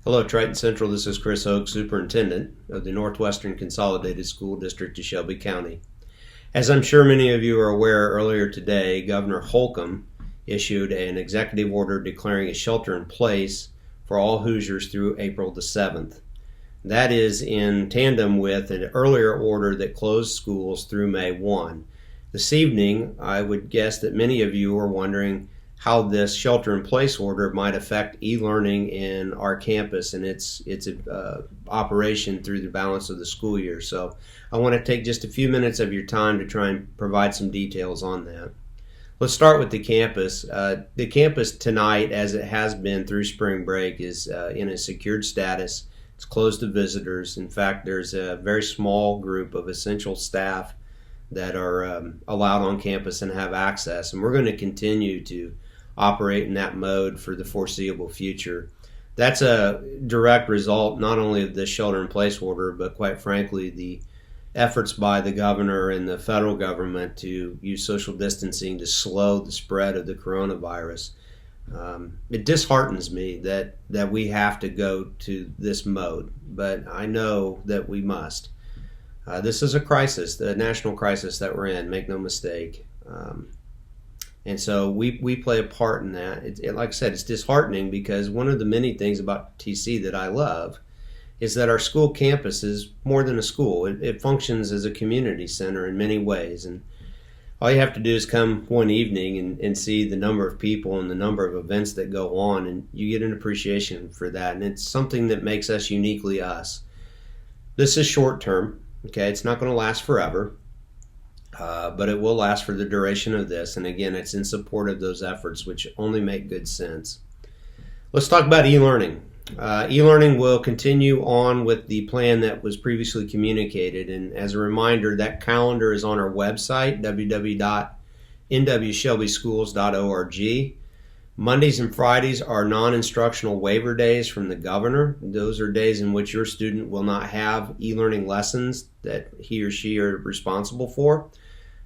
Hello, Triton Central. This is Chris Oak, Superintendent of the Northwestern Consolidated School District of Shelby County. As I'm sure many of you are aware, earlier today, Governor Holcomb issued an executive order declaring a shelter in place for all Hoosiers through April the 7th. That is in tandem with an earlier order that closed schools through May 1. This evening, I would guess that many of you are wondering how this shelter-in-place order might affect e-learning in our campus and its operation through the balance of the school year. So I want to take just a few minutes of your time to try and provide some details on that. Let's start with the campus. The campus tonight, as it has been through spring break, is in a secured status. It's closed to visitors. In fact, there's a very small group of essential staff that are allowed on campus and have access, and we're going to continue to operate in that mode for the foreseeable future. That's a direct result not only of this shelter-in-place order, but quite frankly, the efforts by the governor and the federal government to use social distancing to slow the spread of the coronavirus. It disheartens me that we have to go to this mode, but I know that we must. This is a crisis, the national crisis that we're in, make no mistake. And so we play a part in that. Like I said, it's disheartening because one of the many things about TC that I love is that our school campus is more than a school. It functions as a community center in many ways. And all you have to do is come one evening and see the number of people and the number of events that go on, and you get an appreciation for that. And it's something that makes us uniquely us. This is short term. Okay, it's not going to last forever. But it will last for the duration of this. And again, it's in support of those efforts, which only make good sense. Let's talk about e-learning. E-learning will continue on with the plan that was previously communicated. And as a reminder, that calendar is on our website, www.nwshelbyschools.org. Mondays and Fridays are non-instructional waiver days from the governor. Those are days in which your student will not have e-learning lessons that he or she are responsible for.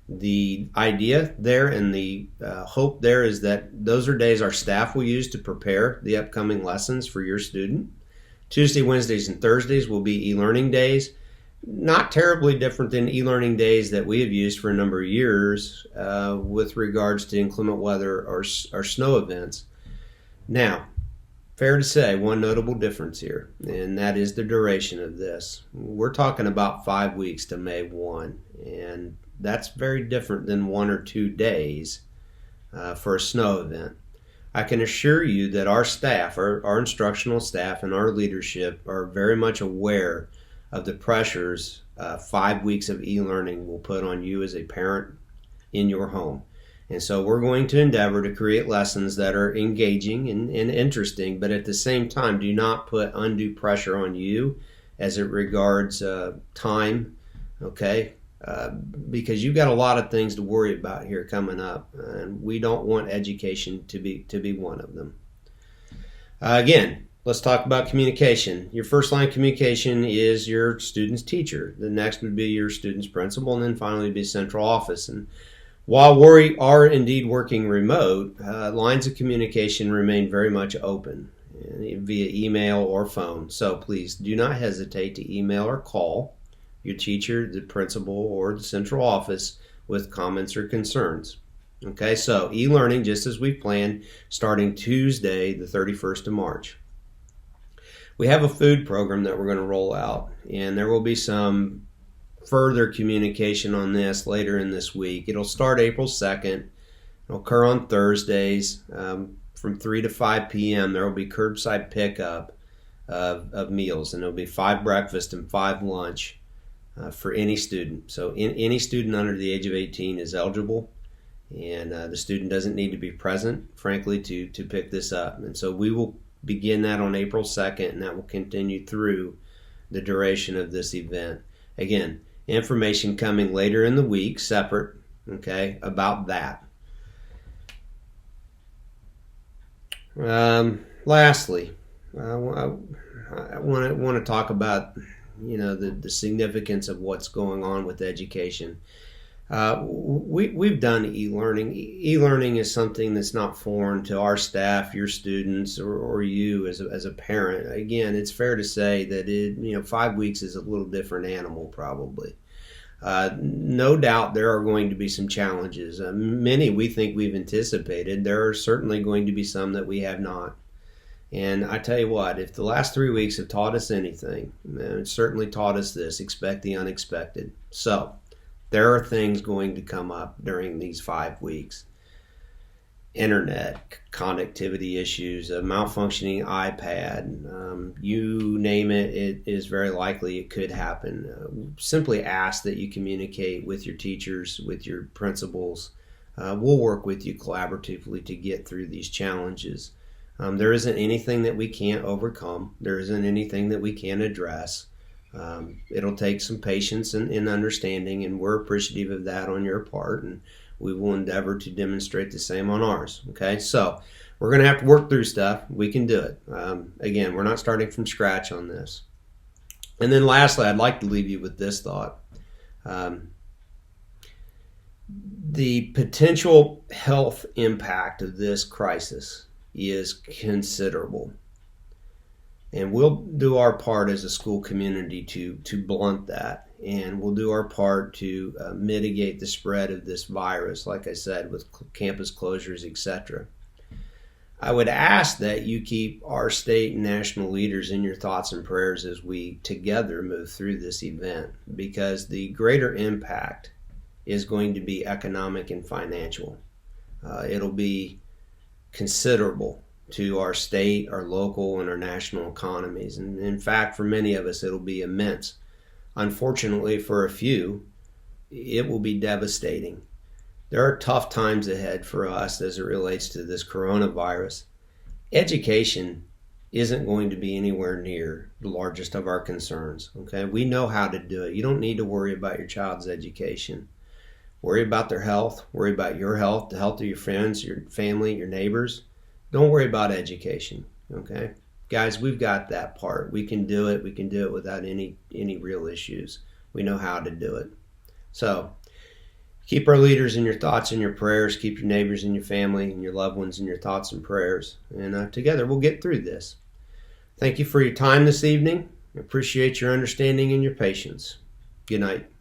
The idea there and the hope there is that those are days our staff will use to prepare the upcoming lessons for your student. Tuesday, Wednesdays, and Thursdays will be e-learning days. Not terribly different than e-learning days that we have used for a number of years with regards to inclement weather or snow events. Now, fair to say, one notable difference here, and that is the duration of this. We're talking about 5 weeks to May 1, and that's very different than 1 or 2 days for a snow event. I can assure you that our staff, our instructional staff and our leadership are very much aware of the pressures 5 weeks of e-learning will put on you as a parent in your home. And so we're going to endeavor to create lessons that are engaging and interesting, but at the same time do not put undue pressure on you as it regards time, okay? Because you've got a lot of things to worry about here coming up, and we don't want education to be one of them. Again, let's talk about communication. Your first line of communication is your student's teacher. The next would be your student's principal, and then finally be central office. And while we are indeed working remote, lines of communication remain very much open via email or phone. So please do not hesitate to email or call your teacher, the principal, or the central office with comments or concerns. Okay, so e-learning, just as we planned, starting Tuesday, the 31st of March. We have a food program that we're going to roll out, and there will be some further communication on this later in this week. It'll start April 2nd. It'll occur on Thursdays from 3 to 5 p.m. There will be curbside pickup of meals, and there'll be 5 breakfast and 5 lunch for any student. So any student under the age of 18 is eligible, and the student doesn't need to be present, frankly, to pick this up. And so we will begin that on April 2nd, and that will continue through the duration of this event. Again, information coming later in the week, separate, okay, about that. Lastly, I want to talk about the significance of what's going on with education. We've done e-learning. E-learning is something that's not foreign to our staff, your students, or you as a parent. Again, it's fair to say that 5 weeks is a little different animal probably. No doubt there are going to be some challenges. Many we think we've anticipated. There are certainly going to be some that we have not. And I tell you what, if the last 3 weeks have taught us anything, it certainly taught us this: expect the unexpected. So there are things going to come up during these 5 weeks. Internet connectivity issues, a malfunctioning iPad, you name it, it is very likely it could happen. Simply ask that you communicate with your teachers, with your principals. We'll work with you collaboratively to get through these challenges. There isn't anything that we can't overcome. There isn't anything that we can't address. It'll take some patience and understanding, and we're appreciative of that on your part, and we will endeavor to demonstrate the same on ours. Okay, so we're going to have to work through stuff. We can do it. Again, we're not starting from scratch on this. And then lastly, I'd like to leave you with this thought. The potential health impact of this crisis is considerable. And we'll do our part as a school community to blunt that. And we'll do our part to mitigate the spread of this virus, like I said, with campus closures, etc. I would ask that you keep our state and national leaders in your thoughts and prayers as we together move through this event, because the greater impact is going to be economic and financial. It'll be considerable to our state, our local, and our national economies. And in fact, for many of us, it'll be immense. Unfortunately, for a few, it will be devastating. There are tough times ahead for us as it relates to this coronavirus. Education isn't going to be anywhere near the largest of our concerns. Okay, we know how to do it. You don't need to worry about your child's education. Worry about their health. Worry about your health, the health of your friends, your family, your neighbors. Don't worry about education. Okay, guys, we've got that part. We can do it. We can do it without any real issues. We know how to do it. So keep our leaders in your thoughts and your prayers. Keep your neighbors and your family and your loved ones in your thoughts and prayers. And together we'll get through this. Thank you for your time this evening. I appreciate your understanding and your patience. Good night.